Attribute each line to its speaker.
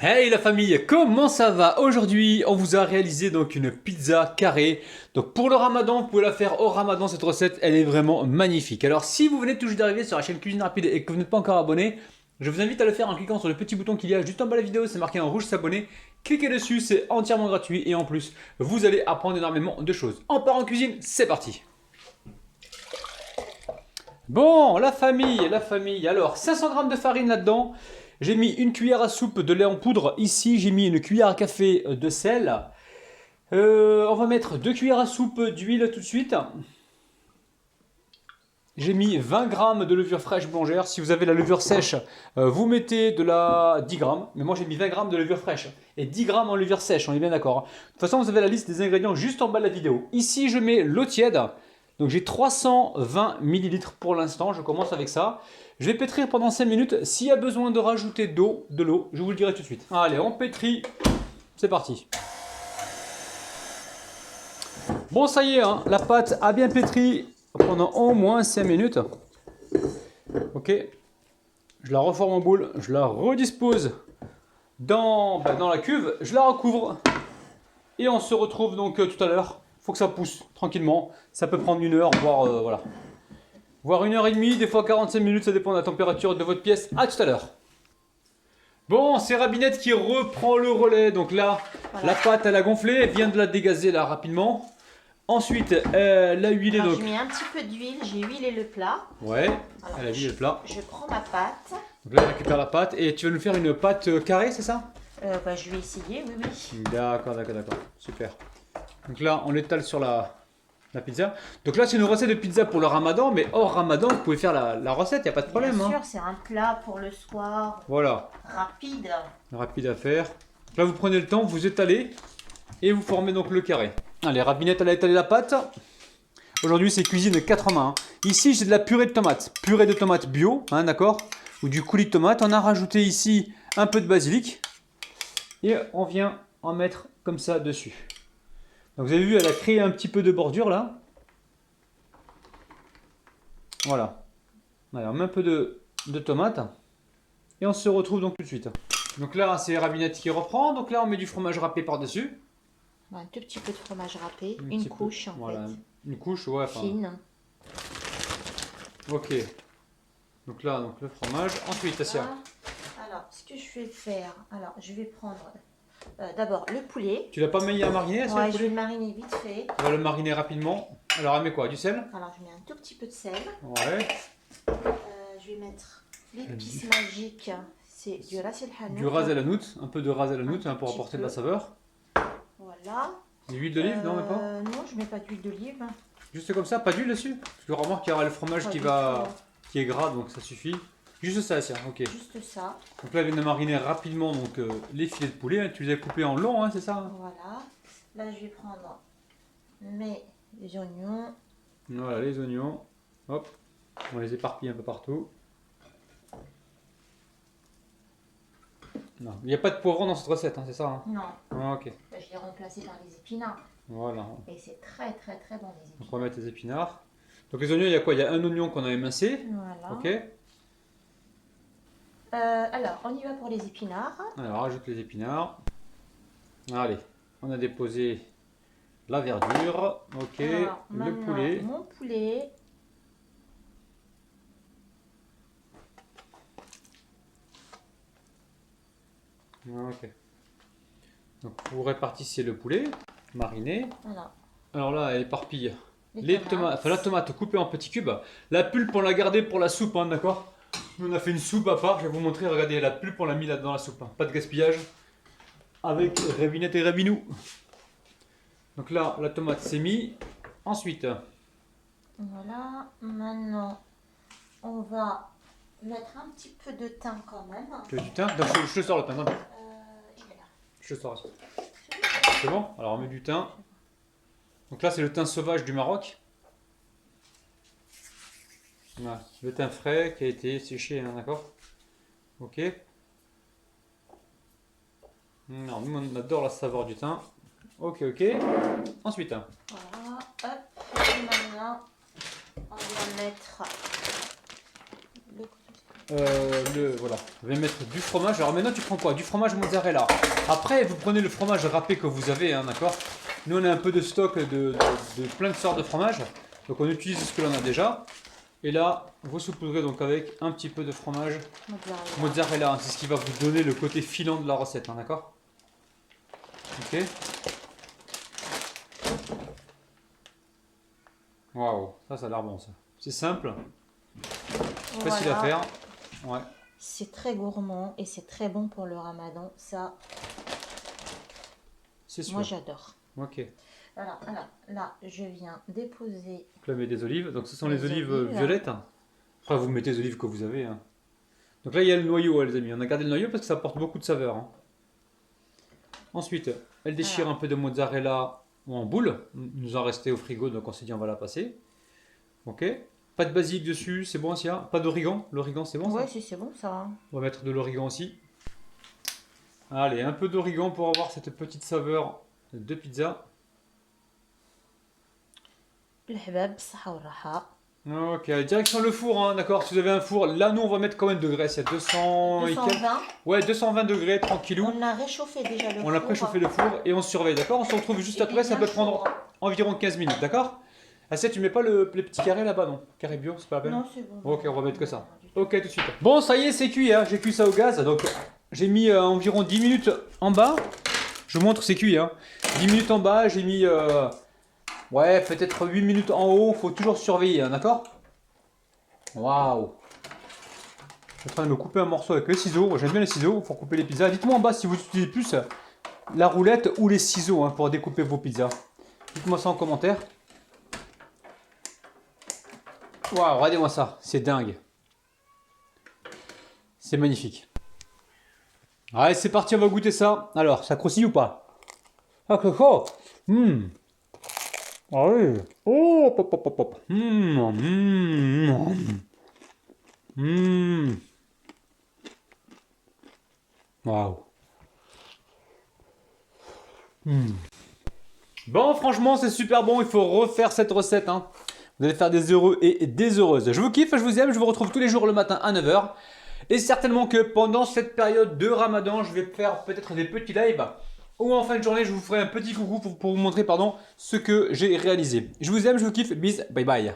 Speaker 1: Hey la famille, comment ça va? Aujourd'hui, on vous a réalisé donc une pizza carrée. Donc pour le ramadan, vous pouvez la faire au ramadan, cette recette, elle est vraiment magnifique. Alors si vous venez tout juste d'arriver sur la chaîne Cuisine Rapide et que vous n'êtes pas encore abonné, je vous invite à le faire en cliquant sur le petit bouton qu'il y a juste en bas de la vidéo, c'est marqué en rouge s'abonner. Cliquez dessus, c'est entièrement gratuit et en plus, vous allez apprendre énormément de choses. On part en cuisine, c'est parti! Bon, la famille. Alors, 500 grammes de farine là-dedans. J'ai mis une cuillère à soupe de lait en poudre. Ici, j'ai mis une cuillère à café de sel. On va mettre 2 cuillères à soupe d'huile tout de suite. J'ai mis 20 grammes de levure fraîche boulangère. Si vous avez la levure sèche, vous mettez de la 10 grammes. Mais moi, j'ai mis 20 grammes de levure fraîche et 10 grammes en levure sèche. On est bien d'accord, hein. De toute façon, vous avez la liste des ingrédients juste en bas de la vidéo. Ici, je mets l'eau tiède. Donc, j'ai 320 millilitres pour l'instant. Je commence avec ça. Je vais pétrir pendant 5 minutes. S'il y a besoin de rajouter de l'eau, je vous le dirai tout de suite. Allez, on pétrit. C'est parti. Bon, ça y est, hein, la pâte a bien pétri pendant au moins 5 minutes. Ok, je la reforme en boule, je la redispose dans la cuve, je la recouvre et on se retrouve donc tout à l'heure. Il faut que ça pousse tranquillement, ça peut prendre 1 heure, voire voilà, voire 1 heure et demie, des fois 45 minutes, ça dépend de la température de votre pièce. À tout à l'heure. Bon, c'est Rabinette qui reprend le relais. Donc là, voilà. La pâte elle a gonflé, elle vient de la dégazer là rapidement. Ensuite, elle a huilé.
Speaker 2: Alors,
Speaker 1: donc.
Speaker 2: je mets un petit peu d'huile, j'ai huilé le plat.
Speaker 1: Ouais,
Speaker 2: alors,
Speaker 1: elle a huilé le plat.
Speaker 2: Je prends ma pâte.
Speaker 1: Donc là, elle récupère la pâte et tu vas nous faire une pâte carrée, c'est ça?
Speaker 2: Je vais essayer, oui.
Speaker 1: D'accord. Super. Donc là, on l'étale sur la pizza. Donc là, c'est une recette de pizza pour le ramadan, mais hors ramadan, vous pouvez faire la recette, il n'y a pas de problème.
Speaker 2: Bien sûr, c'est un plat pour le soir.
Speaker 1: Voilà.
Speaker 2: Rapide.
Speaker 1: Rapide à faire. Là, vous prenez le temps, vous étalez et vous formez donc le carré. Allez, Rabinette, elle a étalé la pâte. Aujourd'hui, c'est cuisine 4 en main, hein. Ici, j'ai de la purée de tomates. Purée de tomates bio, hein, d'accord? Ou du coulis de tomate. On a rajouté ici un peu de basilic. Et on vient en mettre comme ça dessus. Donc vous avez vu, elle a créé un petit peu de bordure là. Voilà. Alors, on met un peu de tomate. Et on se retrouve donc tout de suite. Donc là, c'est Rabinette qui reprend. Donc là, on met du fromage râpé par-dessus.
Speaker 2: Un tout petit peu de fromage râpé. Une couche en
Speaker 1: voilà,
Speaker 2: fait.
Speaker 1: Une couche, ouais.
Speaker 2: Fine.
Speaker 1: Ok. Donc là, le fromage. Ensuite, Tassia.
Speaker 2: Alors, ce que je vais faire, je vais prendre d'abord le poulet.
Speaker 1: Tu l'as pas mis à mariner?
Speaker 2: Ouais, je vais le mariner vite fait.
Speaker 1: On va le mariner rapidement. Alors, elle met quoi? Du sel?
Speaker 2: Alors, je mets un tout petit peu de sel.
Speaker 1: Ouais.
Speaker 2: Je vais mettre l'épice magique. C'est du ras el hanout.
Speaker 1: Du ras el hanout. Un peu de ras el hanout hein, pour apporter de la saveur.
Speaker 2: Voilà.
Speaker 1: De l'huile d'olive, non, mais pas?
Speaker 2: Non, je mets pas d'huile d'olive.
Speaker 1: Juste comme ça, pas d'huile dessus? Parce que remarque qu'il y aura le fromage qui est gras, donc ça suffit. Juste ça, tiens, ok.
Speaker 2: Juste ça.
Speaker 1: Donc là, elle vient de mariner rapidement donc, les filets de poulet. Hein, tu les as coupés en long, hein, c'est ça?
Speaker 2: Voilà. Là, je vais prendre mes oignons.
Speaker 1: Voilà, les oignons. Hop, on les éparpille un peu partout. Non, il n'y a pas de poivron dans cette recette, hein, c'est ça? Hein?
Speaker 2: Non.
Speaker 1: Ah, ok.
Speaker 2: Là, je l'ai remplacé par les épinards.
Speaker 1: Voilà.
Speaker 2: Et c'est très bon les épinards.
Speaker 1: Donc on va mettre les épinards. Donc les oignons, il y a quoi? Il y a un oignon qu'on a émincé.
Speaker 2: Voilà.
Speaker 1: Ok.
Speaker 2: Alors, on y va pour les épinards.
Speaker 1: Alors, rajoute les épinards. Allez, on a déposé la verdure. Ok,
Speaker 2: alors,
Speaker 1: le poulet.
Speaker 2: Mon poulet.
Speaker 1: Ok. Donc vous répartissez le poulet mariné.
Speaker 2: Voilà.
Speaker 1: Alors là, elle éparpille les tomates. Enfin, la tomate coupée en petits cubes. La pulpe, on l'a gardée pour la soupe, hein, d'accord? Nous, on a fait une soupe à part. Je vais vous montrer. Regardez, la pulpe, on l'a mis là dans la soupe. Hein. Pas de gaspillage. Avec Rabinette et Rabinou. Donc là, la tomate s'est mise. Ensuite.
Speaker 2: Voilà. Maintenant, on va mettre un petit peu de thym quand même.
Speaker 1: Tu veux du thym? Donc, je te sors le thym. Non.
Speaker 2: Il est là.
Speaker 1: Je te sors ça. C'est bon? Alors, on met du thym. Donc là, c'est le thym sauvage du Maroc. Voilà. Le thym frais qui a été séché, hein, d'accord? Ok. Alors, nous, on adore la saveur du thym. Ok. Ensuite.
Speaker 2: Voilà. Hop. Et maintenant, on va mettre le
Speaker 1: voilà, je vais mettre du fromage. Alors maintenant, tu prends quoi? Du fromage mozzarella. Après, vous prenez le fromage râpé que vous avez, hein, d'accord? Nous, on a un peu de stock de plein de sortes de fromage. Donc, on utilise ce que l'on a déjà. Et là, vous saupoudrez donc avec un petit peu de fromage mozzarella. C'est ce qui va vous donner le côté filant de la recette, hein, d'accord? Ok. Waouh, ça a l'air bon ça. C'est simple, facile à faire. Ouais.
Speaker 2: C'est très gourmand et c'est très bon pour le ramadan. Ça,
Speaker 1: C'est sûr.
Speaker 2: moi j'adore.
Speaker 1: Ok.
Speaker 2: Alors, là, je viens déposer.
Speaker 1: Donc là, on met des olives. Donc ce sont
Speaker 2: Les
Speaker 1: les olives
Speaker 2: olives.
Speaker 1: violettes. Après, vous mettez les olives que vous avez. Hein. Donc là, il y a le noyau, les amis. On a gardé le noyau parce que ça apporte beaucoup de saveur. Hein. Ensuite, elle déchire un peu de mozzarella en boule. Il nous en restait au frigo, donc on s'est dit on va la passer. Ok. Pas de basilic dessus, c'est bon aussi. Hein. Pas d'origan. L'origan, c'est bon ça?
Speaker 2: Ouais, si c'est bon ça.
Speaker 1: On va mettre de l'origan aussi. Allez, un peu d'origan pour avoir cette petite saveur de pizza. Ok, direction le four, hein, d'accord. Si vous avez un four, là nous on va mettre combien de degrés? C'est 200 et quelques.
Speaker 2: 220.
Speaker 1: Ouais, 220 degrés, tranquillou.
Speaker 2: On a réchauffé déjà le four.
Speaker 1: On a préchauffé le four et on surveille, d'accord? On se retrouve juste après, ça peut prendre environ 15 minutes, d'accord? Assiette, tu mets pas les petits carrés là-bas, non? Carré bio, c'est pas la peine?
Speaker 2: Non, c'est bon.
Speaker 1: Ok, on va mettre que ça. Ok, tout de suite. Bon, ça y est, c'est cuit, hein. J'ai cuit ça au gaz, donc j'ai mis environ 10 minutes en bas. Je vous montre, c'est cuit, hein. 10 minutes en bas, j'ai mis, ouais, peut-être 8 minutes en haut, faut toujours surveiller, hein, d'accord? Waouh! Je suis en train de me couper un morceau avec les ciseaux. J'aime bien les ciseaux pour couper les pizzas. Dites-moi en bas si vous utilisez plus la roulette ou les ciseaux, hein, pour découper vos pizzas. Dites-moi ça en commentaire. Waouh, regardez-moi ça, c'est dingue. C'est magnifique. Allez, c'est parti, on va goûter ça. Alors, ça croustille ou pas? Ah, que chaud. Ah oui. Oh, pop, pop, pop, pop. Waouh. Bon, franchement, c'est super bon. Il faut refaire cette recette, hein. Vous allez faire des heureux et des heureuses. Je vous kiffe, je vous aime. Je vous retrouve tous les jours le matin à 9 h. Et certainement que pendant cette période de Ramadan, je vais faire peut-être des petits lives. Ou en fin de journée, je vous ferai un petit coucou pour vous montrer ce que j'ai réalisé. Je vous aime, je vous kiffe. Bis, bye bye.